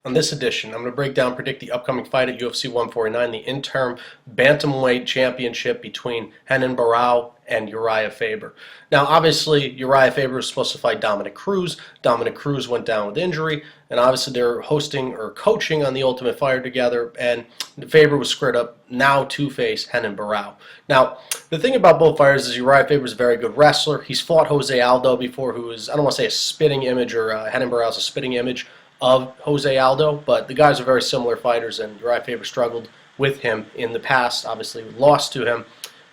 On this edition, I'm going to break down, predict the upcoming fight at UFC 149, the interim Bantamweight Championship between Renan Barao and Urijah Faber. Now, obviously, Urijah Faber was supposed to fight Dominick Cruz. Dominick Cruz went down with injury, and obviously they're hosting or coaching on the Ultimate Fighter together, and Faber was squared up now to face Renan Barao. Now, the thing about both fighters is Urijah Faber is a very good wrestler. He's fought Jose Aldo before, who is, I don't want to say a spitting image, or Renan Barao is a spitting image of Jose Aldo, but the guys are very similar fighters, and Urijah Faber struggled with him in the past, obviously lost to him.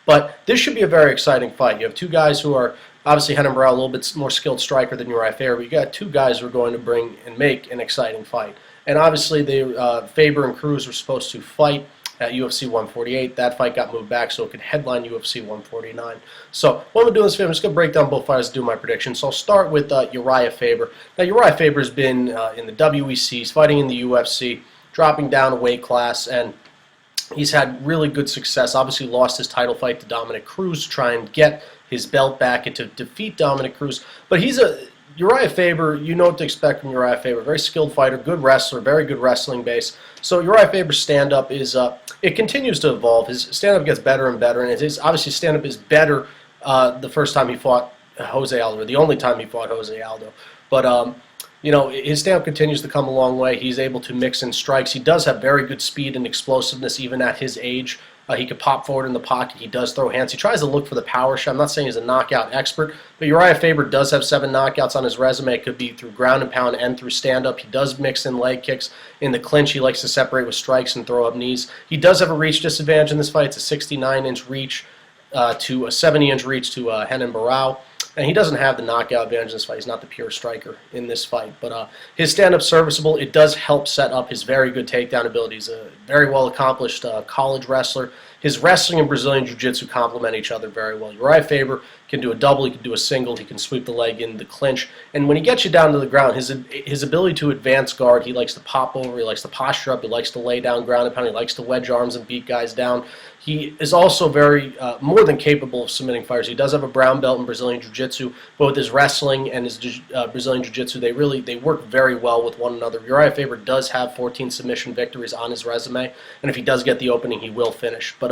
But this should be a very exciting fight. You have two guys who are, obviously Renan Barao a little bit more skilled striker than Urijah Faber, but you got two guys who are going to bring and make an exciting fight. And obviously Faber and Cruz were supposed to fight at UFC 148. That fight got moved back so it could headline UFC 149. So what I'm going to do in this video, I'm just going to break down both fighters and do my predictions. So I'll start with Urijah Faber. Now Urijah Faber has been in the WEC, he's fighting in the UFC, dropping down a weight class, and he's had really good success. Obviously lost his title fight to Dominick Cruz to try and get his belt back and to defeat Dominick Cruz. But Urijah Faber, you know what to expect from Urijah Faber. Very skilled fighter, good wrestler, very good wrestling base. So Urijah Faber's stand-up is, it continues to evolve. His stand-up gets better and better, and obviously stand-up is better the first time he fought Jose Aldo, or the only time he fought Jose Aldo. But, you know, his stand-up continues to come a long way. He's able to mix in strikes. He does have very good speed and explosiveness even at his age. He could pop forward in the pocket. He does throw hands. He tries to look for the power shot. I'm not saying he's a knockout expert, but Urijah Faber does have 7 knockouts on his resume. It could be through ground and pound and through stand-up. He does mix in leg kicks. In the clinch, he likes to separate with strikes and throw up knees. He does have a reach disadvantage in this fight. It's a 69-inch reach to a 70-inch reach to Renan Barao. And he doesn't have the knockout advantage in this fight. He's not the pure striker in this fight. But his stand-up serviceable. It does help set up his very good takedown ability. He's a very well-accomplished college wrestler. His wrestling and Brazilian Jiu-Jitsu complement each other very well. Urijah Faber can do a double, he can do a single, he can sweep the leg in the clinch. And when he gets you down to the ground, his ability to advance guard, he likes to pop over, he likes to posture up, he likes to lay down ground and pound, he likes to wedge arms and beat guys down. He is also very, more than capable of submitting fighters. He does have a brown belt in Brazilian Jiu-Jitsu, but with his wrestling and his Brazilian Jiu-Jitsu, they work very well with one another. Urijah Faber does have 14 submission victories on his resume, and if he does get the opening, he will finish. But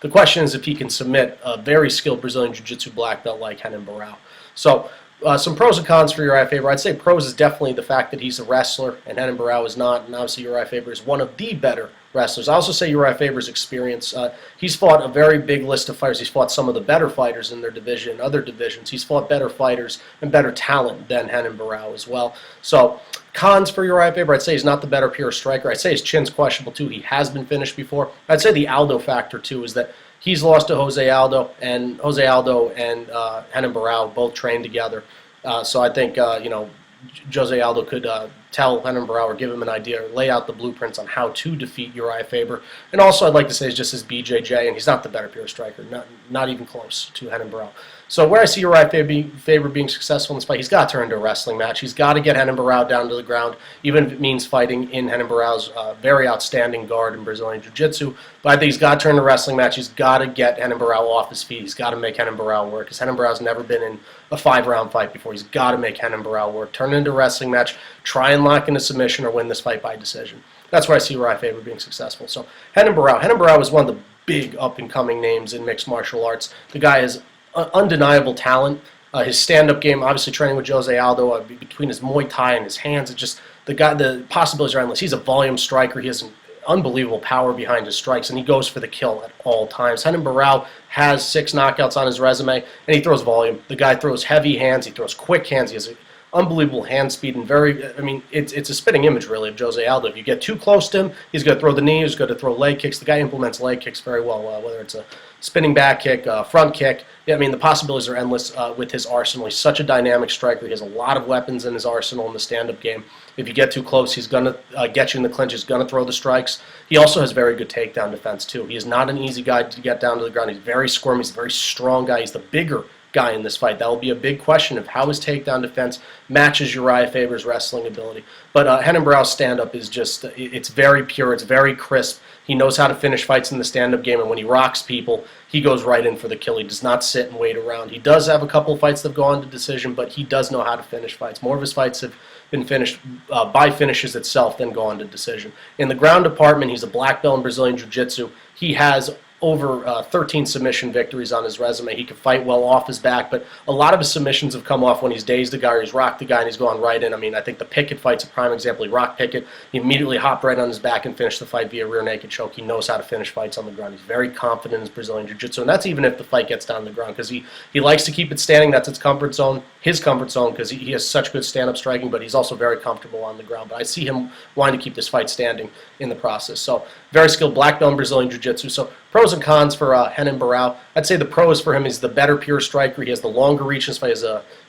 the question is if he can submit a very skilled Brazilian Jiu-Jitsu black belt like Renan Barao. So some pros and cons for Urijah Faber. I'd say pros is definitely the fact that he's a wrestler and Renan Barao is not, and obviously Urijah Faber is one of the better wrestlers. I also say Urijah Faber's experience. He's fought a very big list of fighters. He's fought some of the better fighters in their division, other divisions. He's fought better fighters and better talent than Renan Barao as well. So cons for Urijah Faber, I'd say he's not the better pure striker. I'd say his chin's questionable too. He has been finished before. I'd say the Aldo factor too is that he's lost to Jose Aldo and Renan Barao both trained together. So I think, you know, Jose Aldo could tell Renan Barao or give him an idea or lay out the blueprints on how to defeat Urijah Faber. And also I'd like to say is just his BJJ, and he's not the better pure striker, not even close to Renan Barao. So where I see Urijah Faber being successful in this fight, he's got to turn into a wrestling match. He's got to get Renan Barao down to the ground, even if it means fighting in Renan Barao's very outstanding guard in Brazilian Jiu-Jitsu. But I think he's got to turn into a wrestling match. He's got to get Renan Barao off his feet. He's got to make Renan Barao work, because Renan Barao's never been in a 5-round fight before. He's got to make Renan Barao work, turn it into a wrestling match, try and lock in a submission or win this fight by decision. That's where I see Urijah Faber being successful. So Renan Barao is one of the big up-and-coming names in mixed martial arts. The guy has undeniable talent. His stand-up game, obviously training with Jose Aldo, between his Muay Thai and his hands, it's just the possibilities are endless. He's a volume striker. He has an unbelievable power behind his strikes, and he goes for the kill at all times. Renan Barao has 6 knockouts on his resume, and he throws volume. The guy throws heavy hands. He throws quick hands. He has unbelievable hand speed and it's a spitting image really of Jose Aldo. If you get too close to him, he's going to throw the knee, he's going to throw leg kicks. The guy implements leg kicks very well, whether it's a spinning back kick, front kick. Yeah, I mean, the possibilities are endless with his arsenal. He's such a dynamic striker. He has a lot of weapons in his arsenal in the stand-up game. If you get too close, he's going to get you in the clinch. He's going to throw the strikes. He also has very good takedown defense, too. He is not an easy guy to get down to the ground. He's very squirmy. He's a very strong guy. He's the bigger guy in this fight. That will be a big question of how his takedown defense matches Urijah Faber's wrestling ability. But Renan Barao's stand-up is just, it's very pure, it's very crisp. He knows how to finish fights in the stand-up game, and when he rocks people, he goes right in for the kill. He does not sit and wait around. He does have a couple of fights that have gone to decision, but he does know how to finish fights. More of his fights have been finished by finishes itself than gone to decision. In the ground department, he's a black belt in Brazilian Jiu-Jitsu. He has over 13 submission victories on his resume. He can fight well off his back, but a lot of his submissions have come off when he's dazed the guy or he's rocked the guy and he's gone right in. I mean, I think the Pickett fight's a prime example. He rocked Pickett, he immediately hopped right on his back and finished the fight via rear naked choke. He knows how to finish fights on the ground. He's very confident in his Brazilian Jiu-Jitsu, and that's even if the fight gets down to the ground, because he likes to keep it standing. That's his comfort zone, because he has such good stand-up striking, but he's also very comfortable on the ground. But I see him wanting to keep this fight standing in the process. So very skilled black belt in Brazilian Jiu-Jitsu. So pros and cons for Renan Barao. I'd say the pros for him is the better pure striker. He has the longer reach in this fight.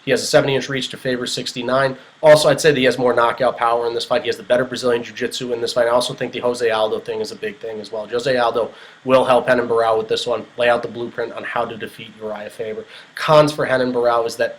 He has a 70-inch reach to favor 69. Also, I'd say that he has more knockout power in this fight. He has the better Brazilian Jiu-Jitsu in this fight. I also think the Jose Aldo thing is a big thing as well. Jose Aldo will help Renan Barao with this one, lay out the blueprint on how to defeat Urijah Faber. Cons for Renan Barao is that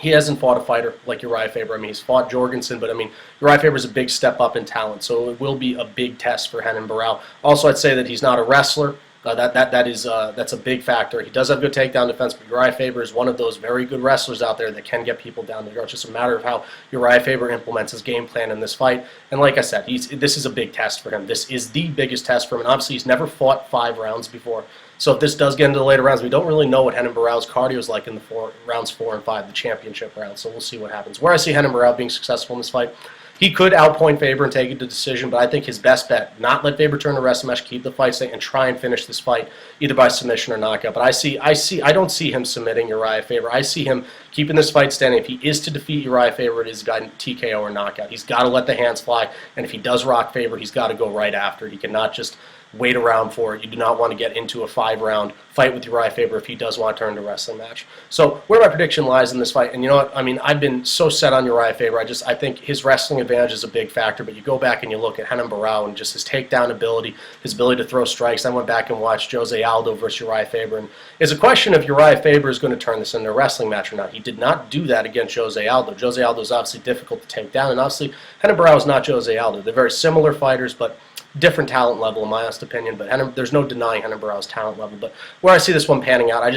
he hasn't fought a fighter like Urijah Faber. I mean, he's fought Jorgensen, but I mean, Urijah Faber is a big step up in talent, so it will be a big test for Renan Barao. Also, I'd say that he's not a wrestler. That's a big factor. He does have good takedown defense, but Urijah Faber is one of those very good wrestlers out there that can get people down the ground. It's just a matter of how Urijah Faber implements his game plan in this fight. And like I said, this is a big test for him. This is the biggest test for him. And obviously, he's never fought 5 rounds before. So if this does get into the later rounds, we don't really know what Renan Barao's cardio is like in the rounds 4 and 5, the championship rounds. So we'll see what happens. Where I see Renan Barao being successful in this fight, he could outpoint Faber and take it to decision, but I think his best bet, not let Faber turn to wrestling match, keep the fight staying, and try and finish this fight either by submission or knockout. But I don't see him submitting Urijah Faber. I see him keeping this fight standing. If he is to defeat Urijah Faber, it is a TKO or knockout. He's got to let the hands fly, and if he does rock Faber, he's got to go right after it. He cannot just wait around for it. You do not want to get into a 5-round fight with Urijah Faber if he does want to turn to a wrestling match. So where my prediction lies in this fight, and you know what, I mean, I've been so set on Urijah Faber. I think his wrestling advantage is a big factor, but you go back and you look at Renan Barao and just his takedown ability, his ability to throw strikes. I went back and watched Jose Aldo versus Urijah Faber, and it's a question if Urijah Faber is going to turn this into a wrestling match or not. He did not do that against Jose Aldo. Jose Aldo is obviously difficult to take down, and obviously Renan Barao is not Jose Aldo. They're very similar fighters, but different talent level in my honest opinion, but there's no denying Renan Barao's talent level. But where I see this one panning out, I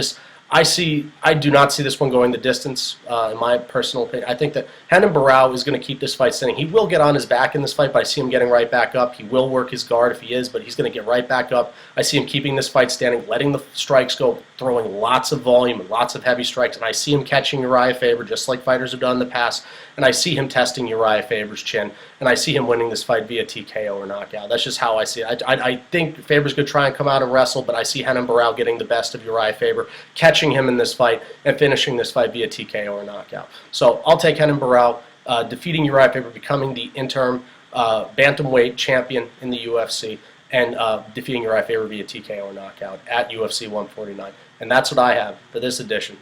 do not see this one going the distance, in my personal opinion. I think that Renan Barao is going to keep this fight standing. He will get on his back in this fight, but I see him getting right back up. He will work his guard if he is, but he's going to get right back up. I see him keeping this fight standing, letting the strikes go, throwing lots of volume and lots of heavy strikes, and I see him catching Urijah Faber just like fighters have done in the past, and I see him testing Urijah Faber's chin, and I see him winning this fight via TKO or knockout. That's just how I see it. I think Faber's going to try and come out and wrestle, but I see Renan Barao getting the best of Urijah Faber, catching him in this fight, and finishing this fight via TKO or knockout. So I'll take Renan Barao, defeating Urijah Faber, becoming the interim Bantamweight champion in the UFC, and defeating Urijah Faber via TKO or knockout at UFC 149. And that's what I have for this edition.